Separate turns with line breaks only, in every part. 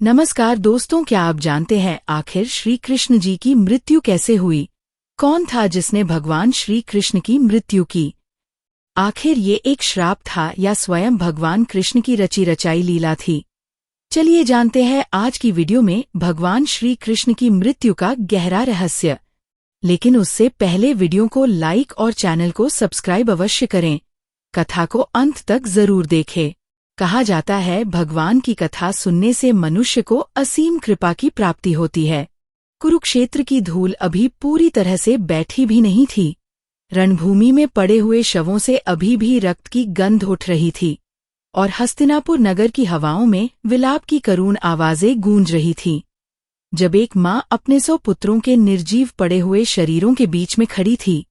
नमस्कार दोस्तों, क्या आप जानते हैं आखिर श्री कृष्ण जी की मृत्यु कैसे हुई? कौन था जिसने भगवान श्री कृष्ण की मृत्यु की? आखिर ये एक श्राप था या स्वयं भगवान कृष्ण की रची रचाई लीला थी? चलिए जानते हैं आज की वीडियो में भगवान श्री कृष्ण की मृत्यु का गहरा रहस्य। लेकिन उससे पहले वीडियो को लाइक और चैनल को सब्सक्राइब अवश्य करें। कथा को अंत तक जरूर देखें। कहा जाता है भगवान की कथा सुनने से मनुष्य को असीम कृपा की प्राप्ति होती है। कुरुक्षेत्र की धूल अभी पूरी तरह से बैठी भी नहीं थी। रणभूमि में पड़े हुए शवों से अभी भी रक्त की गंध उठ रही थी और हस्तिनापुर नगर की हवाओं में विलाप की करुण आवाजें गूंज रही थीं। जब एक माँ अपने 100 पुत्रों के निर्जीव पड़े हुए शरीरों के बीच में खड़ी थी,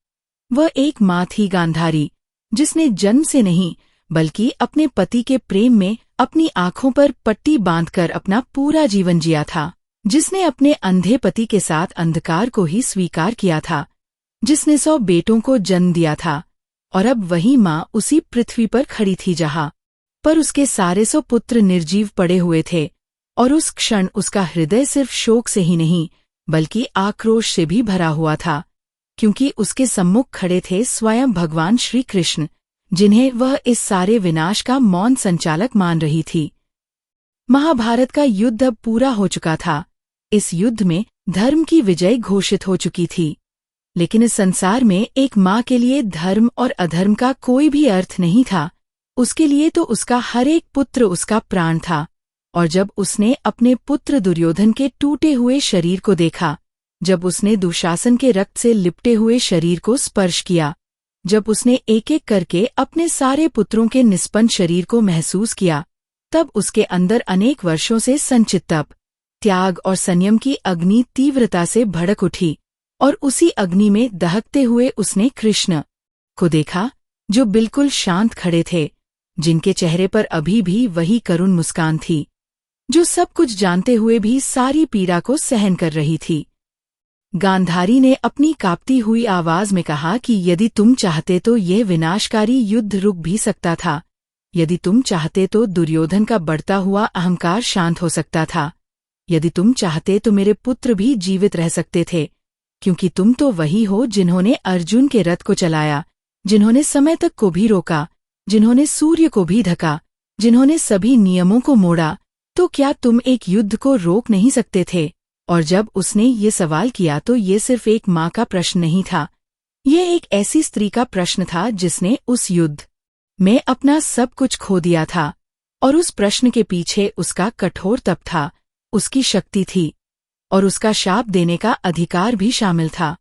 वह एक माँ थी गांधारी, जिसने जन्म से नहीं बल्कि अपने पति के प्रेम में अपनी आंखों पर पट्टी बांधकर अपना पूरा जीवन जिया था, जिसने अपने अंधे पति के साथ अंधकार को ही स्वीकार किया था, जिसने 100 बेटों को जन्म दिया था। और अब वही माँ उसी पृथ्वी पर खड़ी थी जहाँ पर उसके सारे 100 पुत्र निर्जीव पड़े हुए थे। और उस क्षण उसका हृदय सिर्फ शोक से ही नहीं बल्कि आक्रोश से भी भरा हुआ था, क्योंकि उसके सम्मुख खड़े थे स्वयं भगवान श्री कृष्ण, जिन्हें वह इस सारे विनाश का मौन संचालक मान रही थी। महाभारत का युद्ध अब पूरा हो चुका था। इस युद्ध में धर्म की विजय घोषित हो चुकी थी। लेकिन इस संसार में एक माँ के लिए धर्म और अधर्म का कोई भी अर्थ नहीं था। उसके लिए तो उसका हर एक पुत्र उसका प्राण था। और जब उसने अपने पुत्र दुर्योधन के टूटे हुए शरीर को देखा, जब उसने दुशासन के रक्त से लिपटे हुए शरीर को स्पर्श किया, जब उसने एक एक करके अपने सारे पुत्रों के निष्पन्न शरीर को महसूस किया, तब उसके अंदर अनेक वर्षों से संचित तप, त्याग और संयम की अग्नि तीव्रता से भड़क उठी। और उसी अग्नि में दहकते हुए उसने कृष्ण को देखा, जो बिल्कुल शांत खड़े थे, जिनके चेहरे पर अभी भी वही करुण मुस्कान थी, जो सब कुछ जानते हुए भी सारी पीड़ा को सहन कर रही थी। गांधारी ने अपनी कांपती हुई आवाज में कहा कि यदि तुम चाहते तो यह विनाशकारी युद्ध रुक भी सकता था। यदि तुम चाहते तो दुर्योधन का बढ़ता हुआ अहंकार शांत हो सकता था। यदि तुम चाहते तो मेरे पुत्र भी जीवित रह सकते थे, क्योंकि तुम तो वही हो जिन्होंने अर्जुन के रथ को चलाया, जिन्होंने समय तक को भी रोका, जिन्होंने सूर्य को भी ढका, जिन्होंने सभी नियमों को मोड़ा। तो क्या तुम एक युद्ध को रोक नहीं सकते थे? और जब उसने ये सवाल किया तो ये सिर्फ एक माँ का प्रश्न नहीं था, ये एक ऐसी स्त्री का प्रश्न था जिसने उस युद्ध में अपना सब कुछ खो दिया था। और उस प्रश्न के पीछे उसका कठोर तप था, उसकी शक्ति थी, और उसका शाप देने का अधिकार भी शामिल था।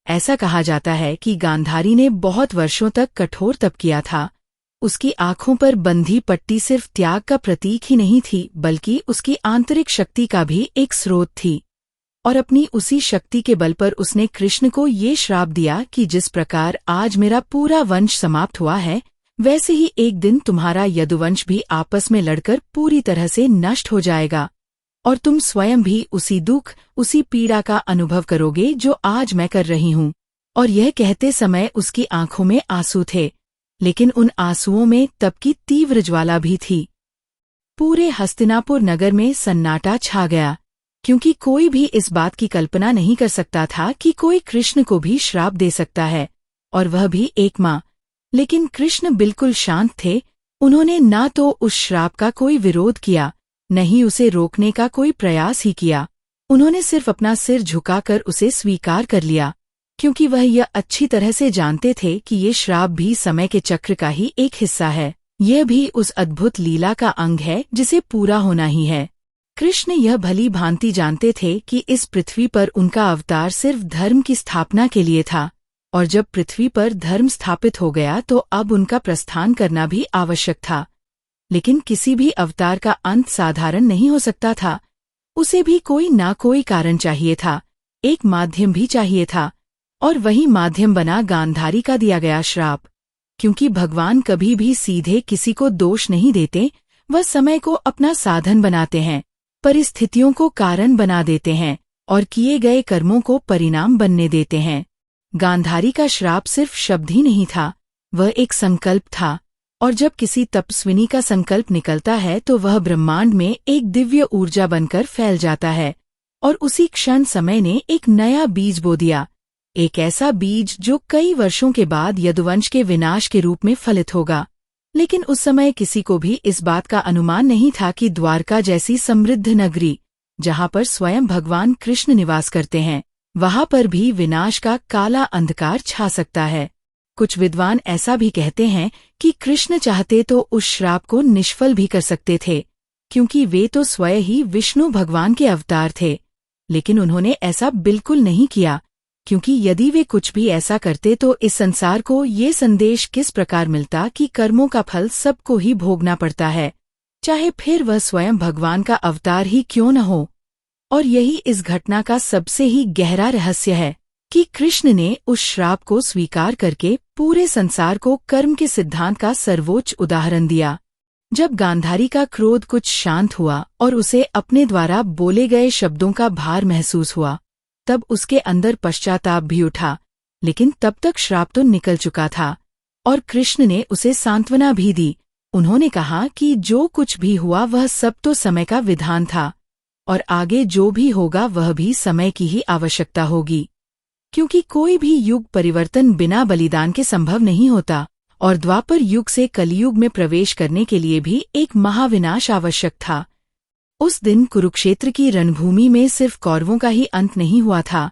ऐसा कहा जाता है कि गांधारी ने बहुत वर्षों तक कठोर तप किया था। उसकी आंखों पर बंधी पट्टी सिर्फ त्याग का प्रतीक ही नहीं थी बल्कि उसकी आंतरिक शक्ति का भी एक स्रोत थी। और अपनी उसी शक्ति के बल पर उसने कृष्ण को ये श्राप दिया कि जिस प्रकार आज मेरा पूरा वंश समाप्त हुआ है, वैसे ही एक दिन तुम्हारा यदुवंश भी आपस में लड़कर पूरी तरह से नष्ट हो जाएगा। और तुम स्वयं भी उसी दुख, उसी पीड़ा का अनुभव करोगे जो आज मैं कर रही हूँ। और यह कहते समय उसकी आंखों में आंसू थे, लेकिन उन आंसुओं में तप की तीव्र ज्वाला भी थी। पूरे हस्तिनापुर नगर में सन्नाटा छा गया, क्योंकि कोई भी इस बात की कल्पना नहीं कर सकता था कि कोई कृष्ण को भी श्राप दे सकता है, और वह भी एक माँ। लेकिन कृष्ण बिल्कुल शांत थे। उन्होंने ना तो उस श्राप का कोई विरोध किया, न ही उसे रोकने का कोई प्रयास ही किया। उन्होंने सिर्फ अपना सिर झुकाकर उसे स्वीकार कर लिया, क्योंकि वह यह अच्छी तरह से जानते थे कि ये श्राप भी समय के चक्र का ही एक हिस्सा है। यह भी उस अद्भुत लीला का अंग है जिसे पूरा होना ही है। कृष्ण यह भली भांति जानते थे कि इस पृथ्वी पर उनका अवतार सिर्फ धर्म की स्थापना के लिए था, और जब पृथ्वी पर धर्म स्थापित हो गया तो अब उनका प्रस्थान करना भी आवश्यक था। लेकिन किसी भी अवतार का अंत साधारण नहीं हो सकता था। उसे भी कोई ना कोई कारण चाहिए था, एक माध्यम भी चाहिए था, और वही माध्यम बना गांधारी का दिया गया श्राप। क्योंकि भगवान कभी भी सीधे किसी को दोष नहीं देते, वह समय को अपना साधन बनाते हैं, परिस्थितियों को कारण बना देते हैं, और किए गए कर्मों को परिणाम बनने देते हैं। गांधारी का श्राप सिर्फ शब्द ही नहीं था, वह एक संकल्प था, और जब किसी तपस्विनी का संकल्प निकलता है तो वह ब्रह्मांड में एक दिव्य ऊर्जा बनकर फैल जाता है और उसी क्षण समय ने एक नया बीज बो दिया, एक ऐसा बीज जो कई वर्षों के बाद यदुवंश के विनाश के रूप में फलित होगा। लेकिन उस समय किसी को भी इस बात का अनुमान नहीं था कि द्वारका जैसी समृद्ध नगरी, जहाँ पर स्वयं भगवान कृष्ण निवास करते हैं, वहाँ पर भी विनाश का काला अंधकार छा सकता है। कुछ विद्वान ऐसा भी कहते हैं कि कृष्ण चाहते तो उस श्राप को निष्फल भी कर सकते थे, क्योंकि वे तो स्वयं ही विष्णु भगवान के अवतार थे। लेकिन उन्होंने ऐसा बिल्कुल नहीं किया, क्योंकि यदि वे कुछ भी ऐसा करते तो इस संसार को ये संदेश किस प्रकार मिलता कि कर्मों का फल सबको ही भोगना पड़ता है, चाहे फिर वह स्वयं भगवान का अवतार ही क्यों न हो। और यही इस घटना का सबसे ही गहरा रहस्य है कि कृष्ण ने उस श्राप को स्वीकार करके पूरे संसार को कर्म के सिद्धांत का सर्वोच्च उदाहरण दिया। जब गांधारी का क्रोध कुछ शांत हुआ और उसे अपने द्वारा बोले गए शब्दों का भार महसूस हुआ, तब उसके अंदर पश्चाताप भी उठा। लेकिन तब तक श्राप तो निकल चुका था और कृष्ण ने उसे सांत्वना भी दी। उन्होंने कहा कि जो कुछ भी हुआ वह सब तो समय का विधान था और आगे जो भी होगा वह भी समय की ही आवश्यकता होगी, क्योंकि कोई भी युग परिवर्तन बिना बलिदान के संभव नहीं होता और द्वापर युग से कलियुग में प्रवेश करने के लिए भी एक महाविनाश आवश्यक था। उस दिन कुरुक्षेत्र की रणभूमि में सिर्फ कौरवों का ही अंत नहीं हुआ था,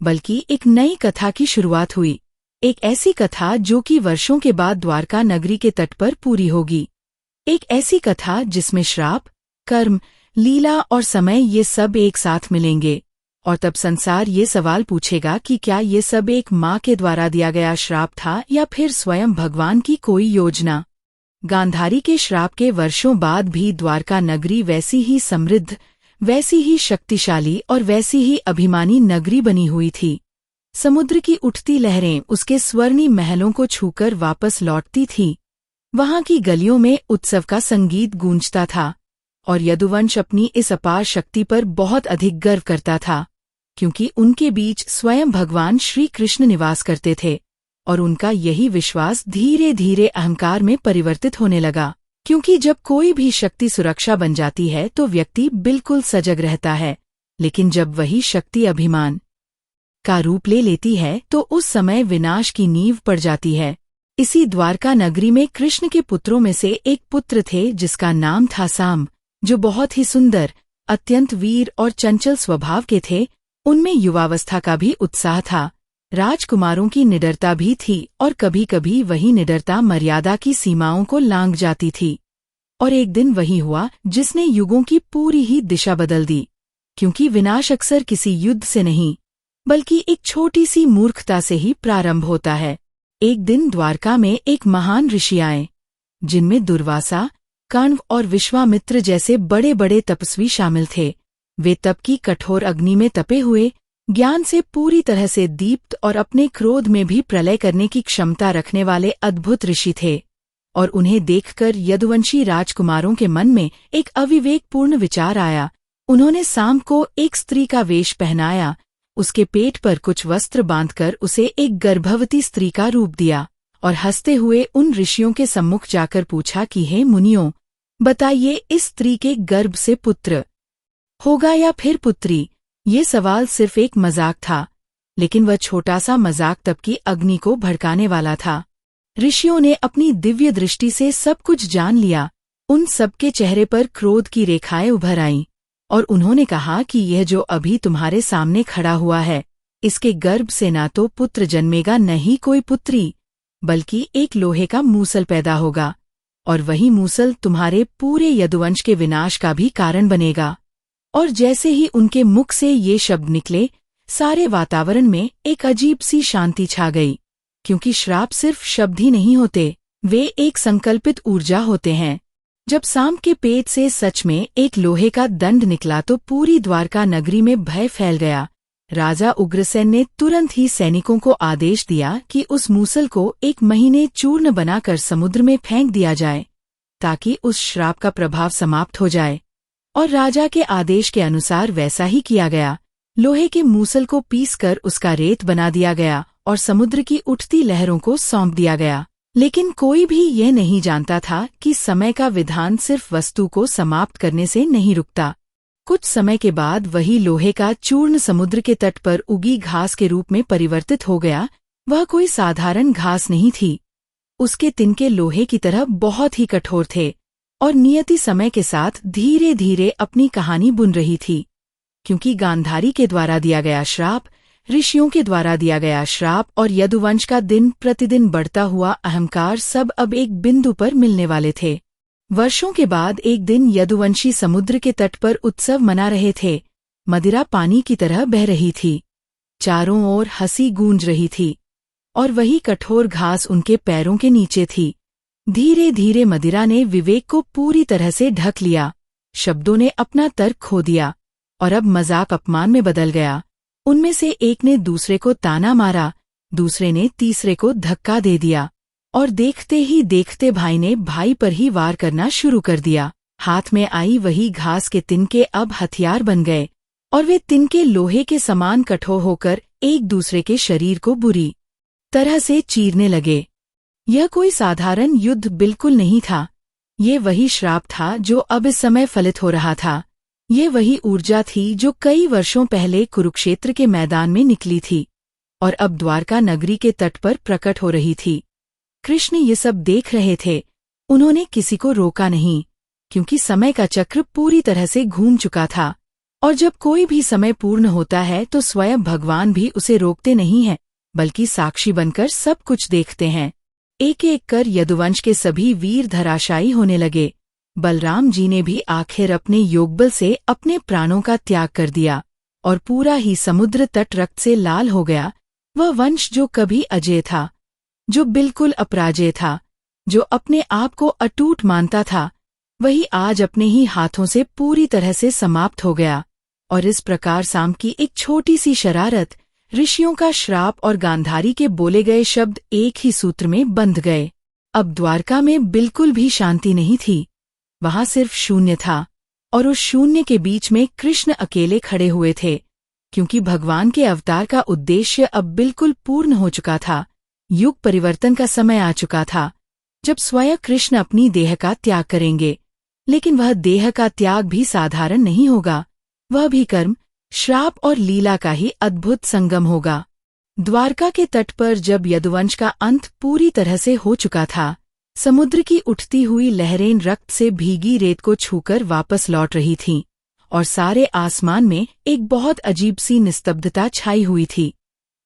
बल्कि एक नई कथा की शुरुआत हुई। एक ऐसी कथा जो कि वर्षों के बाद द्वारका नगरी के तट पर पूरी होगी। एक ऐसी कथा जिसमें श्राप, कर्म, लीला और समय ये सब एक साथ मिलेंगे। और तब संसार ये सवाल पूछेगा कि क्या ये सब एक माँ के द्वारा दिया गया श्राप था या फिर स्वयं भगवान की कोई योजना। गांधारी के श्राप के वर्षों बाद भी द्वारका नगरी वैसी ही समृद्ध, वैसी ही शक्तिशाली और वैसी ही अभिमानी नगरी बनी हुई थी। समुद्र की उठती लहरें उसके स्वर्णीम महलों को छूकर वापस लौटती थीं। वहां की गलियों में उत्सव का संगीत गूंजता था और यदुवंश अपनी इस अपार शक्ति पर बहुत अधिक गर्व करता था, क्योंकि उनके बीच स्वयं भगवान श्री कृष्ण निवास करते थे और उनका यही विश्वास धीरे धीरे अहंकार में परिवर्तित होने लगा। क्योंकि जब कोई भी शक्ति सुरक्षा बन जाती है तो व्यक्ति बिल्कुल सजग रहता है, लेकिन जब वही शक्ति अभिमान का रूप ले लेती है तो उस समय विनाश की नींव पड़ जाती है। इसी द्वारका नगरी में कृष्ण के पुत्रों में से एक पुत्र थे जिसका नाम था साम, जो बहुत ही सुंदर, अत्यंत वीर और चंचल स्वभाव के थे। उनमें युवावस्था का भी उत्साह था, राजकुमारों की निडरता भी थी और कभी कभी वही निडरता मर्यादा की सीमाओं को लांघ जाती थी। और एक दिन वही हुआ जिसने युगों की पूरी ही दिशा बदल दी, क्योंकि विनाश अक्सर किसी युद्ध से नहीं बल्कि एक छोटी सी मूर्खता से ही प्रारंभ होता है। एक दिन द्वारका में एक महान ऋषि आए, जिनमें दुर्वासा, कण्व और विश्वामित्र जैसे बड़े बड़े तपस्वी शामिल थे। वे तप की कठोर अग्नि में तपे हुए, ज्ञान से पूरी तरह से दीप्त और अपने क्रोध में भी प्रलय करने की क्षमता रखने वाले अद्भुत ऋषि थे। और उन्हें देखकर यदुवंशी राजकुमारों के मन में एक अविवेकपूर्ण विचार आया। उन्होंने साम को एक स्त्री का वेश पहनाया, उसके पेट पर कुछ वस्त्र बांधकर उसे एक गर्भवती स्त्री का रूप दिया और हंसते हुए उन ऋषियों के सम्मुख जाकर पूछा कि हे मुनियों, बताइए इस स्त्री के गर्भ से पुत्र होगा या फिर पुत्री। ये सवाल सिर्फ एक मजाक था, लेकिन वह छोटा सा मजाक तप की अग्नि को भड़काने वाला था। ऋषियों ने अपनी दिव्य दृष्टि से सब कुछ जान लिया। उन सबके चेहरे पर क्रोध की रेखाएं उभर आईं और उन्होंने कहा कि यह जो अभी तुम्हारे सामने खड़ा हुआ है, इसके गर्भ से ना तो पुत्र जन्मेगा न ही कोई पुत्री, बल्कि एक लोहे का मूसल पैदा होगा और वही मूसल तुम्हारे पूरे यदुवंश के विनाश का भी कारण बनेगा। और जैसे ही उनके मुख से ये शब्द निकले, सारे वातावरण में एक अजीब सी शांति छा गई, क्योंकि श्राप सिर्फ शब्द ही नहीं होते, वे एक संकल्पित ऊर्जा होते हैं। जब साम के पेट से सच में एक लोहे का दंड निकला तो पूरी द्वारका नगरी में भय फैल गया। राजा उग्रसेन ने तुरंत ही सैनिकों को आदेश दिया कि उस मूसल को 1 महीने चूर्ण बनाकर समुद्र में फेंक दिया जाए, ताकि उस श्राप का प्रभाव समाप्त हो जाए। और राजा के आदेश के अनुसार वैसा ही किया गया। लोहे के मूसल को पीसकर उसका रेत बना दिया गया और समुद्र की उठती लहरों को सौंप दिया गया। लेकिन कोई भी यह नहीं जानता था कि समय का विधान सिर्फ वस्तु को समाप्त करने से नहीं रुकता। कुछ समय के बाद वही लोहे का चूर्ण समुद्र के तट पर उगी घास के रूप में परिवर्तित हो गया। वह कोई साधारण घास नहीं थी। उसके तिनके लोहे की तरह बहुत ही कठोर थे और नियति समय के साथ धीरे धीरे अपनी कहानी बुन रही थी। क्योंकि गांधारी के द्वारा दिया गया श्राप, ऋषियों के द्वारा दिया गया श्राप और यदुवंश का दिन प्रतिदिन बढ़ता हुआ अहंकार सब अब एक बिंदु पर मिलने वाले थे। वर्षों के बाद एक दिन यदुवंशी समुद्र के तट पर उत्सव मना रहे थे। मदिरा पानी की तरह बह रही थी। चारों ओर हंसी गूंज रही थी और वही कठोर घास उनके पैरों के नीचे थी। धीरे धीरे मदिरा ने विवेक को पूरी तरह से ढक लिया। शब्दों ने अपना तर्क खो दिया और अब मजाक अपमान में बदल गया। उनमें से एक ने दूसरे को ताना मारा, दूसरे ने तीसरे को धक्का दे दिया और देखते ही देखते भाई ने भाई पर ही वार करना शुरू कर दिया। हाथ में आई वही घास के तिनके अब हथियार बन गए और वे तिनके लोहे के समान कठोर होकर एक दूसरे के शरीर को बुरी तरह से चीरने लगे। यह कोई साधारण युद्ध बिल्कुल नहीं था। ये वही श्राप था जो अब इस समय फलित हो रहा था। ये वही ऊर्जा थी जो कई वर्षों पहले कुरुक्षेत्र के मैदान में निकली थी और अब द्वारका नगरी के तट पर प्रकट हो रही थी। कृष्ण ये सब देख रहे थे। उन्होंने किसी को रोका नहीं, क्योंकि समय का चक्र पूरी तरह से घूम चुका था और जब कोई भी समय पूर्ण होता है तो स्वयं भगवान भी उसे रोकते नहीं हैं, बल्कि साक्षी बनकर सब कुछ देखते हैं। एक एक कर यदुवंश के सभी वीर धराशायी होने लगे। बलराम जी ने भी आखिर अपने योगबल से अपने प्राणों का त्याग कर दिया और पूरा ही समुद्र तट रक्त से लाल हो गया। वह वंश जो कभी अजेय था, जो बिल्कुल अपराजेय था, जो अपने आप को अटूट मानता था, वही आज अपने ही हाथों से पूरी तरह से समाप्त हो गया। और इस प्रकार साम की एक छोटी सी शरारत, ऋषियों का श्राप और गांधारी के बोले गए शब्द एक ही सूत्र में बंध गए। अब द्वारका में बिल्कुल भी शांति नहीं थी। वहां सिर्फ शून्य था और उस शून्य के बीच में कृष्ण अकेले खड़े हुए थे, क्योंकि भगवान के अवतार का उद्देश्य अब बिल्कुल पूर्ण हो चुका था। युग परिवर्तन का समय आ चुका था, जब स्वयं कृष्ण अपनी देह का त्याग करेंगे। लेकिन वह देह का त्याग भी साधारण नहीं होगा। वह भी कर्म, श्राप और लीला का ही अद्भुत संगम होगा। द्वारका के तट पर जब यदुवंश का अंत पूरी तरह से हो चुका था, समुद्र की उठती हुई लहरें रक्त से भीगी रेत को छूकर वापस लौट रही थीं और सारे आसमान में एक बहुत अजीब सी निस्तब्धता छाई हुई थी।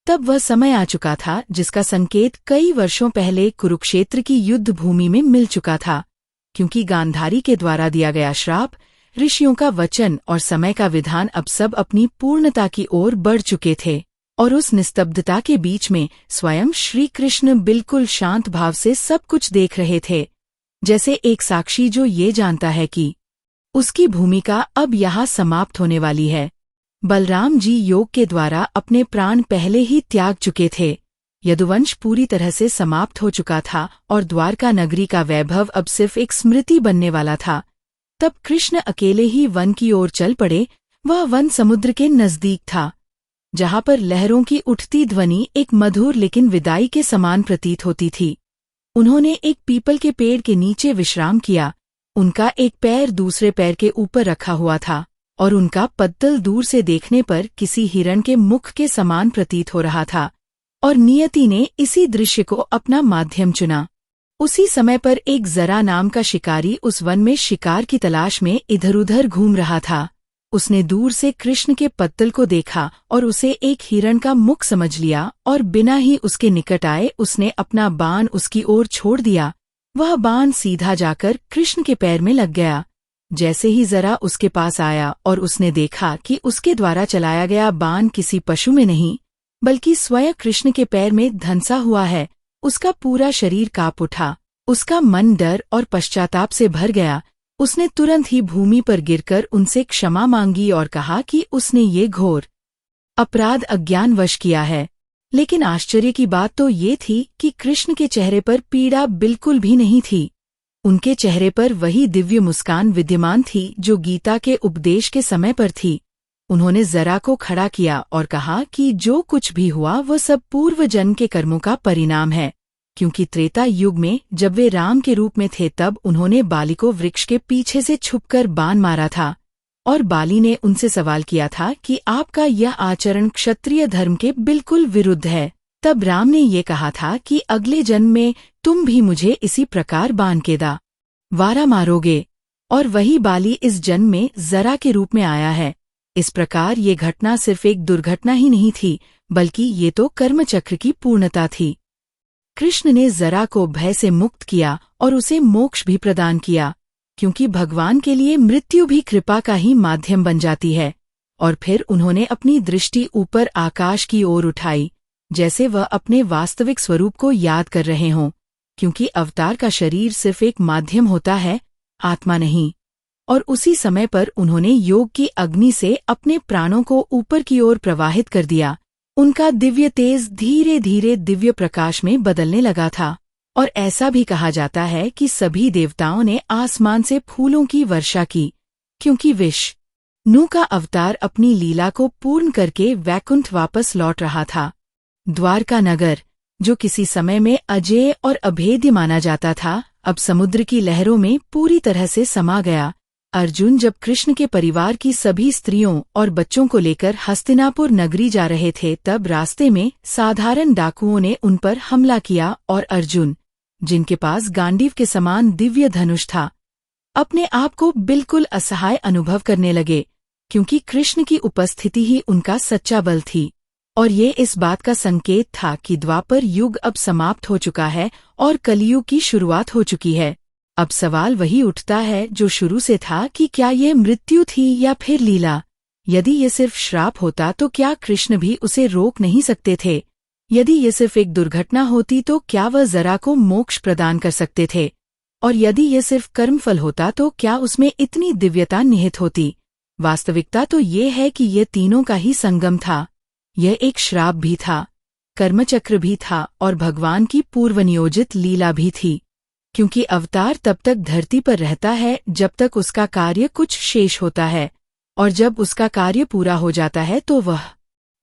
तब वह समय आ चुका था जिसका संकेत कई वर्षों पहले कुरुक्षेत्र की युद्ध भूमि में मिल चुका था, क्योंकि गांधारी के द्वारा दिया गया श्राप, ऋषियों का वचन और समय का विधान अब सब अपनी पूर्णता की ओर बढ़ चुके थे। और उस निस्तब्धता के बीच में स्वयं श्री कृष्ण बिल्कुल शांत भाव से सब कुछ देख रहे थे, जैसे एक साक्षी जो ये जानता है कि उसकी भूमिका अब यहाँ समाप्त होने वाली है। बलराम जी योग के द्वारा अपने प्राण पहले ही त्याग चुके थे। यदुवंश पूरी तरह से समाप्त हो चुका था और द्वारका नगरी का वैभव अब सिर्फ एक स्मृति बनने वाला था। तब कृष्ण अकेले ही वन की ओर चल पड़े। वह वन समुद्र के नजदीक था, जहां पर लहरों की उठती ध्वनि एक मधुर लेकिन विदाई के समान प्रतीत होती थी। उन्होंने एक पीपल के पेड़ के नीचे विश्राम किया। उनका एक पैर दूसरे पैर के ऊपर रखा हुआ था और उनका पद्दल दूर से देखने पर किसी हिरण के मुख के समान प्रतीत हो रहा था। और नियति ने इसी दृश्य को अपना माध्यम चुना। उसी समय पर एक जरा नाम का शिकारी उस वन में शिकार की तलाश में इधर-उधर घूम रहा था। उसने दूर से कृष्ण के पत्तल को देखा और उसे एक हिरण का मुख समझ लिया और बिना ही उसके निकट आए उसने अपना बाण उसकी ओर छोड़ दिया। वह बाण सीधा जाकर कृष्ण के पैर में लग गया। जैसे ही जरा उसके पास आया और उसने देखा कि उसके द्वारा चलाया गया बाण किसी पशु में नहीं बल्कि स्वयं कृष्ण के पैर में धंसा हुआ है, उसका पूरा शरीर कांप उठा। उसका मन डर और पश्चाताप से भर गया। उसने तुरंत ही भूमि पर गिरकर उनसे क्षमा मांगी और कहा कि उसने ये घोर अपराध अज्ञानवश किया है। लेकिन आश्चर्य की बात तो ये थी कि कृष्ण के चेहरे पर पीड़ा बिल्कुल भी नहीं थी। उनके चेहरे पर वही दिव्य मुस्कान विद्यमान थी जो गीता के उपदेश के समय पर थी। उन्होंने जरा को खड़ा किया और कहा कि जो कुछ भी हुआ वह सब पूर्व जन्म के कर्मों का परिणाम है। क्योंकि त्रेता युग में जब वे राम के रूप में थे तब उन्होंने बाली को वृक्ष के पीछे से छुपकर बाण मारा था और बाली ने उनसे सवाल किया था कि आपका यह आचरण क्षत्रिय धर्म के बिल्कुल विरुद्ध है। तब राम ने ये कहा था कि अगले जन्म में तुम भी मुझे इसी प्रकार बाण के द्वारा मारोगे, और वही बाली इस जन्म में जरा के रूप में आया है। इस प्रकार ये घटना सिर्फ एक दुर्घटना ही नहीं थी, बल्कि ये तो कर्मचक्र की पूर्णता थी। कृष्ण ने जरा को भय से मुक्त किया और उसे मोक्ष भी प्रदान किया, क्योंकि भगवान के लिए मृत्यु भी कृपा का ही माध्यम बन जाती है। और फिर उन्होंने अपनी दृष्टि ऊपर आकाश की ओर उठाई, जैसे वह अपने वास्तविक स्वरूप को याद कर रहे हों, क्योंकि अवतार का शरीर सिर्फ एक माध्यम होता है, आत्मा नहीं। और उसी समय पर उन्होंने योग की अग्नि से अपने प्राणों को ऊपर की ओर प्रवाहित कर दिया। उनका दिव्य तेज धीरे धीरे दिव्य प्रकाश में बदलने लगा था, और ऐसा भी कहा जाता है कि सभी देवताओं ने आसमान से फूलों की वर्षा की, क्योंकि विष्णु का अवतार अपनी लीला को पूर्ण करके वैकुंठ वापस लौट रहा था। द्वारका नगर, जो किसी समय में अजेय और अभेद्य माना जाता था, अब समुद्र की लहरों में पूरी तरह से समा गया। अर्जुन जब कृष्ण के परिवार की सभी स्त्रियों और बच्चों को लेकर हस्तिनापुर नगरी जा रहे थे, तब रास्ते में साधारण डाकुओं ने उन पर हमला किया और अर्जुन, जिनके पास गांडीव के समान दिव्य धनुष था, अपने आप को बिल्कुल असहाय अनुभव करने लगे, क्योंकि कृष्ण की उपस्थिति ही उनका सच्चा बल थी। और ये इस बात का संकेत था कि द्वापर युग अब समाप्त हो चुका है और कलियुग की शुरुआत हो चुकी है। अब सवाल वही उठता है जो शुरू से था कि क्या ये मृत्यु थी या फिर लीला? यदि ये सिर्फ श्राप होता तो क्या कृष्ण भी उसे रोक नहीं सकते थे? यदि ये सिर्फ एक दुर्घटना होती तो क्या वह जरा को मोक्ष प्रदान कर सकते थे? और यदि ये सिर्फ कर्मफल होता तो क्या उसमें इतनी दिव्यता निहित होती? वास्तविकता तो ये है कि ये तीनों का ही संगम था। यह एक श्राप भी था, कर्मचक्र भी था और भगवान की पूर्वनियोजित लीला भी थी, क्योंकि अवतार तब तक धरती पर रहता है जब तक उसका कार्य कुछ शेष होता है, और जब उसका कार्य पूरा हो जाता है तो वह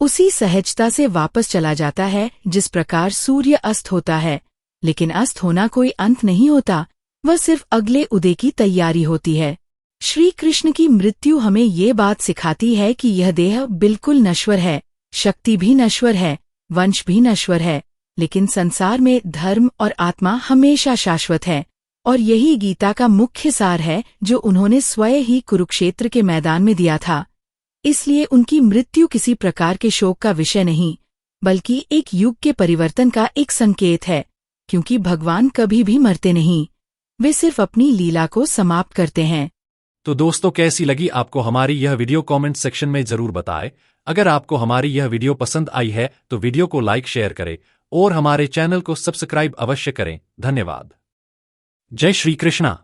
उसी सहजता से वापस चला जाता है जिस प्रकार सूर्य अस्त होता है। लेकिन अस्त होना कोई अंत नहीं होता, वह सिर्फ अगले उदय की तैयारी होती है। श्री कृष्ण की मृत्यु हमें ये बात सिखाती है कि यह देह बिल्कुल नश्वर है, शक्ति भी नश्वर है, वंश भी नश्वर है, लेकिन संसार में धर्म और आत्मा हमेशा शाश्वत है। और यही गीता का मुख्य सार है जो उन्होंने स्वयं ही कुरुक्षेत्र के मैदान में दिया था। इसलिए उनकी मृत्यु किसी प्रकार के शोक का विषय नहीं, बल्कि एक युग के परिवर्तन का एक संकेत है, क्योंकि भगवान कभी भी मरते नहीं, वे सिर्फ अपनी लीला को समाप्त करते हैं।
तो दोस्तों, कैसी लगी आपको हमारी यह वीडियो? कमेंट सेक्शन में जरूर बताएं। अगर आपको हमारी यह वीडियो पसंद आई है तो वीडियो को लाइक शेयर करें और हमारे चैनल को सब्सक्राइब अवश्य करें। धन्यवाद। जय श्री कृष्णा।